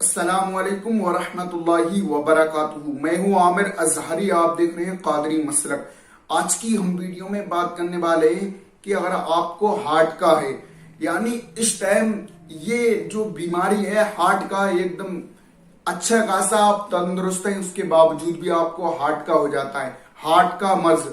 अस्सलामुअलैकुम वरहमतुल्लाहि वबरकातुहू। मैं हूँ आमिर अजहरी, आप देख रहे हैं कादरी मसलक। आज की हम वीडियो में बात करने वाले हैं कि अगर आपको हार्ट का है, यानी इस टाइम ये जो बीमारी है हार्ट का, एकदम अच्छा खासा आप तंदुरुस्त हैं, उसके बावजूद भी आपको हार्ट का हो जाता है, हार्ट का मर्ज,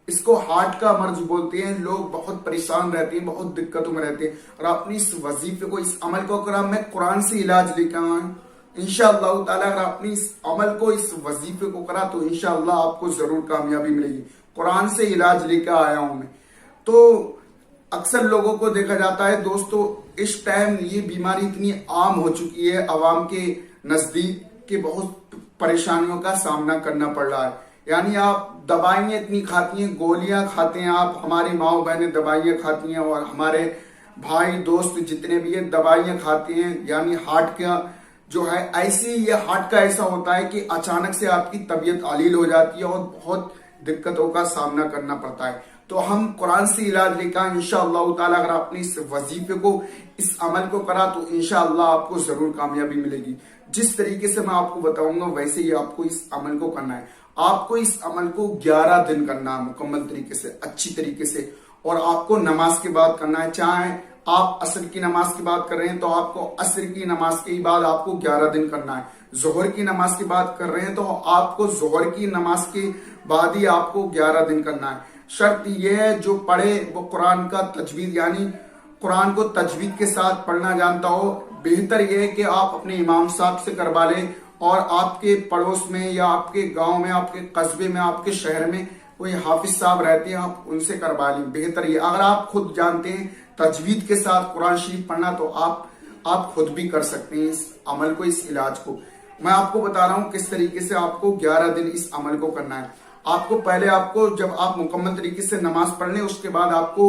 इसको हार्ट का मर्ज बोलते हैं। लोग बहुत परेशान रहते हैं, बहुत दिक्कतों में रहते हैं। और अपनी इस वजीफे को, इस अमल को अगर मैं कुरान से इलाज लेकर आया हूं, इंशाअल्लाह ताला अगर अपनी इस अमल को, इस वजीफे को करा तो इंशाअल्लाह आपको जरूर कामयाबी मिलेगी। कुरान से इलाज लेकर आया हूं मैं। तो अक्सर लोगों को देखा जाता है दोस्तों, इस टाइम ये बीमारी इतनी आम हो चुकी है अवाम के नजदीक के बहुत परेशानियों का सामना करना पड़ रहा है। यानी आप दवाइयां इतनी खाती हैं, गोलियां खाते हैं, आप हमारी माओ बहनें दवाइयां खाती हैं और हमारे भाई दोस्त जितने भी हैं दवाइयां खाते हैं। यानी हार्ट का जो है, ऐसे ये हार्ट का ऐसा होता है कि अचानक से आपकी तबीयत आलील हो जाती है और बहुत दिक्कतों का सामना करना पड़ता है। तो हम कुरान से इलाज लेकर इंशाअल्लाह ताला अगर आपने इस वजीफे को, इस अमल को करा तो इंशाअल्लाह आपको जरूर कामयाबी मिलेगी। जिस तरीके से मैं आपको बताऊंगा वैसे ही आपको इस अमल को करना है। आपको इस अमल को 11 दिन करना है मुकम्मल तरीके से, अच्छी तरीके से। और आपको नमाज के बाद करना है। चाहे आप असर की नमाज की बात कर रहे हैं तो आपको असर की नमाज के बाद आपको 11 दिन करना है। जोहर की नमाज की बात कर रहे हैं तो आपको जोहर की नमाज के बाद ही आपको 11 दिन करना है। शर्त यह है जो पढ़े वो कुरान का तजवीद, यानी कुरान को तजवीद के साथ पढ़ना जानता हो। बेहतर यह है कि आप अपने इमाम साहब से करवा लें और आपके पड़ोस में या आपके गांव में, आपके कस्बे में, आपके शहर में कोई हाफिज साहब रहते हैं, आप उनसे करवा लें। बेहतर ये, अगर आप खुद जानते हैं तजवीद के साथ कुरान शरीफ पढ़ना तो आप खुद भी कर सकते हैं इस अमल को, इस इलाज को। मैं आपको बता रहा हूं किस तरीके से आपको 11 दिन इस अमल को करना है। आपको पहले, आपको जब आप मुकम्मल तरीके से नमाज पढ़ लें उसके बाद आपको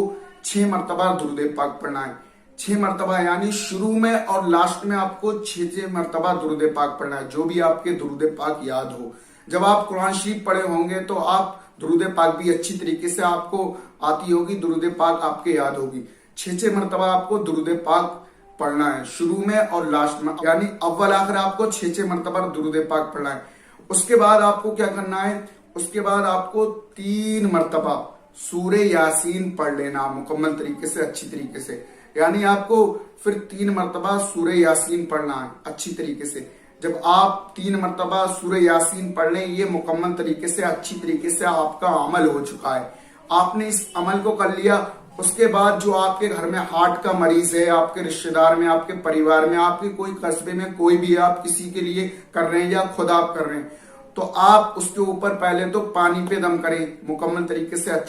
6 मरतबा दुरूद पाक पढ़ना है। 6 मरतबा, यानी शुरू में और लास्ट में आपको 6 मरतबा दुरूद पाक पढ़ना है, जो भी आपके दुरूद पाक याद हो। जब आप कुरान शरीफ पढ़े होंगे तो आप दुरूद पाक भी अच्छी तरीके से आपको आती होगी, दुरूद पाक आपके याद होगी। 6 मरतबा आपको दुरूद पाक पढ़ना है शुरू में और लास्ट में, यानी अव्वल आखिर आपको 6 मरतबा दुरूद पाक पढ़ना है। उसके बाद आपको क्या करना है, उसके बाद आपको 3 मरतबा सूरे यासीन पढ़ लेना मुकम्मल तरीके से, अच्छी तरीके से। यानी आपको फिर 3 मरतबा सूरे यासीन पढ़ना है अच्छी तरीके से। जब आप 3 मरतबा सूरे यासीन पढ़ लें, ये मुकम्मल तरीके से, अच्छी तरीके से आपका अमल हो चुका है। आपने इस अमल को कर लिया। उसके बाद जो आपके घर में हार्ट का मरीज है, आपके रिश्तेदार में, आपके परिवार में, आपके कोई कस्बे में कोई भी, आप किसी के लिए कर रहे हैं या खुद आप कर रहे हैं, तो आप उसके ऊपर पहले तो पानी पे दम करें मुकम्मल तरीके से।